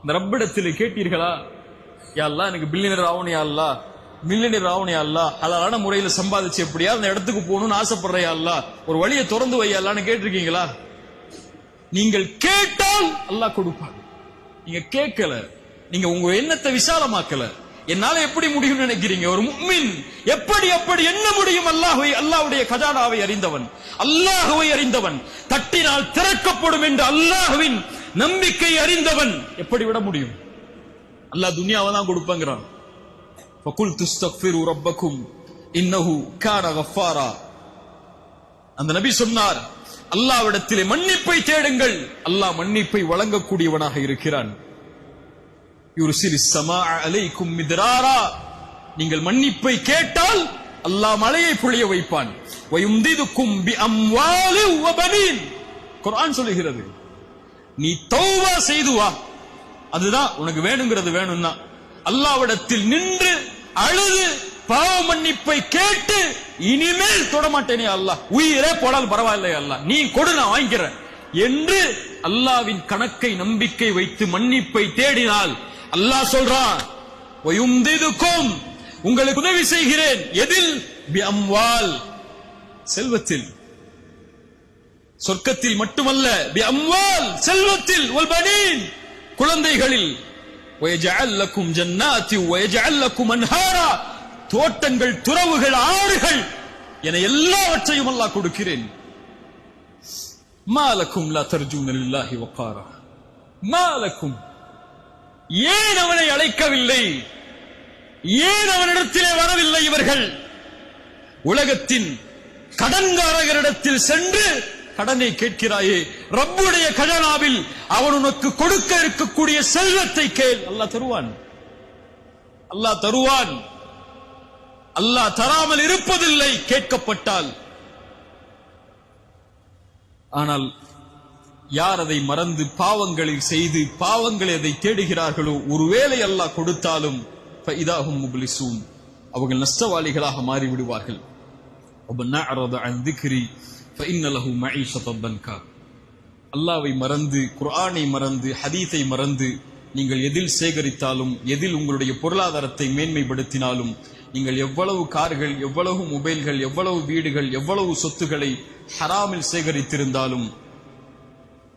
இந்த ரப்பிடத்தில் கேட்டீர்களா, யா அல்லாஹ் எனக்கு பில்லியனர் ஆகணும், யா அல்லாஹ் மில்லியனர் ஆகணும், யா அல்லாஹ் ஹலாலான முறையில் சம்பாதிச்சு எப்படியா அந்த இடத்துக்கு போகணும்னு ஆசைப்படுற, யா அல்லாஹ் ஒரு வழியை திறந்து வை யா அல்லாஹ்னு கேட்டிருக்கீங்களா? நீங்கள் கேட்டால் அல்லாஹ் கொடுப்பார். நீங்க கேட்கல, நீங்க உங்க எண்ணத்தை விசாலமாக்கல. என்னால எப்படி முடியும் நினைக்கிறீங்க? ஒரு முஃமின் எப்படி என்ன முடியும்? அல்லாஹ்வுடைய கஜானாவை அறிந்தவன், அல்லாஹ்வை அறிந்தவன், தட்டினால் திறக்கப்படும் என்று அல்லாஹ்வின் நம்பிக்கை அறிந்தவன் எப்படி விட முடியும்? அல்லாஹ் துன்யாவை தான் கொடுப்பங்கிறான். ஃபகுல்து அஸ்தக்ஃபிரு ரப்பக்கும் இன்னஹு கான கஃபாரா. அந்த நபி சொன்னார், அல்லாஹ்விடத்திலே மன்னிப்பை தேடுங்கள், அல்லாஹ் மன்னிப்பை வழங்கக்கூடியவனாக இருக்கிறான். யுர்சிலிஸ் ஸமாஅ அலைக்கும் மித்ராரா. நீங்கள் மன்னிப்பை கேட்டால் அல்லாஹ் மழையை பொழிய வைப்பான். வயும்திதுக்கும் பிஅம்வாலி வபனீன். குர்ஆன் சொல்லுகிறது, நீ தௌபா செய்து வா, அதுதான் உனக்கு வேணுங்கிறது. வேணும்னா அல்லாஹ்விடத்தில் நின்று அழுது பாவ மன்னிப்பை கேட்டு இனிமேல் தொடமாட்டேனே அல்லாஹ், உயிரே போடால் பரவாயில்லை அல்லாஹ், நீ கொடு நான் வாங்கிக்கிறேன் என்று அல்லாஹ்வின் கணக்கை நம்பிக்கை வைத்து மன்னிப்பை தேடினால் அல்லாஹ் சொல்றான், வயும்திதுக்கும் உங்களுக்கு உதவி செய்கிறேன். எதில்? பிஅம்வால், செல்வத்தில். சொர்க்கத்தில் மட்டுமல்ல, பிஅம்வால் செல்வத்தில், வல்பனீன் குழந்தைகளில், வயஜஅல் லக்கும் ஜன்னாத்தி வயஜஅல் லக்கும் அன்ஹாரா தோட்டங்கள், துறவுகள், ஆறுகள் என எல்லாவற்றையும் அல்லாஹ் கொடுக்கிறேன். மாலக்கும் லா தர்ஜூன லில்லாஹி வகாரா. மாலக்கும், ஏன் அவனை அழைக்கவில்லை? ஏன் அவனிடத்திலே வரவில்லை இவர்கள்? உலகத்தின் கடன்காரர்களிடத்தில் சென்று கடனை கேட்கிறாயே, ரப்புடைய கஜானாவில் அவன் உனக்கு கொடுக்க இருக்கக்கூடிய செல்வத்தை கேள், அல்லாஹ் தருவான். அல்லாஹ் தருவான். அல்லாஹ் தராமல் இருப்பதில்லை கேட்கப்பட்டால். ஆனால் யார் அதை மறந்து பாவங்களில் செய்து பாவங்களை அதை தேடுகிறார்களோ, ஒருவேளை அல்லாஹ் கொடுத்தாலும் ஃபஇதாஹும் முப்லிசூன், அவர்கள் நஷ்டவாளிகளாக மாறிவிடுவார்கள். வமன் அஅரத அன் திக்ரி ஃபஇன்ன லஹு மஈஷத்தன் தன்கா. அல்லாஹ்வை மறந்து, குர்ஆனை மறந்து, ஹதீஸை மறந்து நீங்கள் எதில் சேகரித்தாலும், எதில் உங்களுடைய பொருளாதாரத்தை மேன்மைப்படுத்தினாலும், நீங்கள் எவ்வளவு கார்கள், எவ்வளவு மொபைல்கள், எவ்வளவு வீடுகள், எவ்வளவு சொத்துக்களை ஹராமில் சேகரித்திருந்தாலும்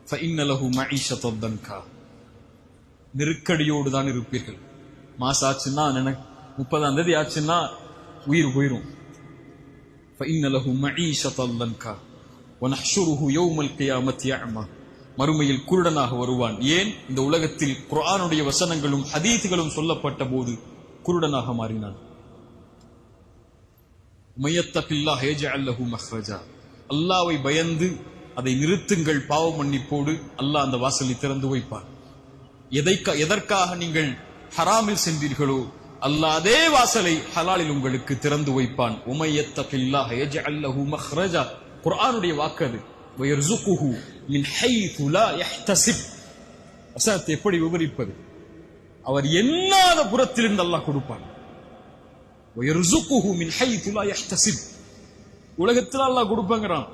ஃபஇன்ன லஹு மஈஷத்தன் தன்கா, நெருக்கடியோடு தான் இருப்பீர்கள். மாசம் ஆச்சுன்னா, 30ஆம் தேதி ஆச்சுன்னா உயிர் போயிரும். ஃபஇன்ன லஹு மஈஷத்தன் தன்கா வநஹ்ஷுருஹு யௌமல் கியாமத்தி அஅமா. மறுமையில் குருடனாக வருவான். ஏன்? இந்த உலகத்தில் குர்ஆனுடைய வசனங்களும் ஹதீஸ்களும் சொல்லப்பட்ட போது குருடனாக மாறினான். மய்யத்தகில்லாஹ யஜஅல் லஹு மஹ்ரஜா. அல்லாஹ்வை பயந்து அதை நிறுத்துங்கள் பாவ மன்னிப்போடு, அல்லாஹ் அந்த வாசலை திறந்து வைப்பான். எதற்காக நீங்கள் ஹராமில் சென்றீர்களோ அல்லாஹ் அதே வாசலை ஹலாலில் உங்களுக்கு திறந்து வைப்பான். உமய்யத்தகில்லாஹ யஜஅல் லஹு மஹ்ரஜா, குர்ஆனுடைய வாக்கு அது. வயர்ஸுகுஹு மின் ஹைது லா யஹ்தஸிப். வசனத்தை எப்படி விவரிப்பது? அவர் எண்ணாத புறத்திலிருந்து அல்லாஹ் கொடுப்பான். வயர்ஸுகுஹு மின் ஹைது லா யஹ்தஸிப். உலகத்தில் அல்லாஹ் கொடுப்பாங்கறான்.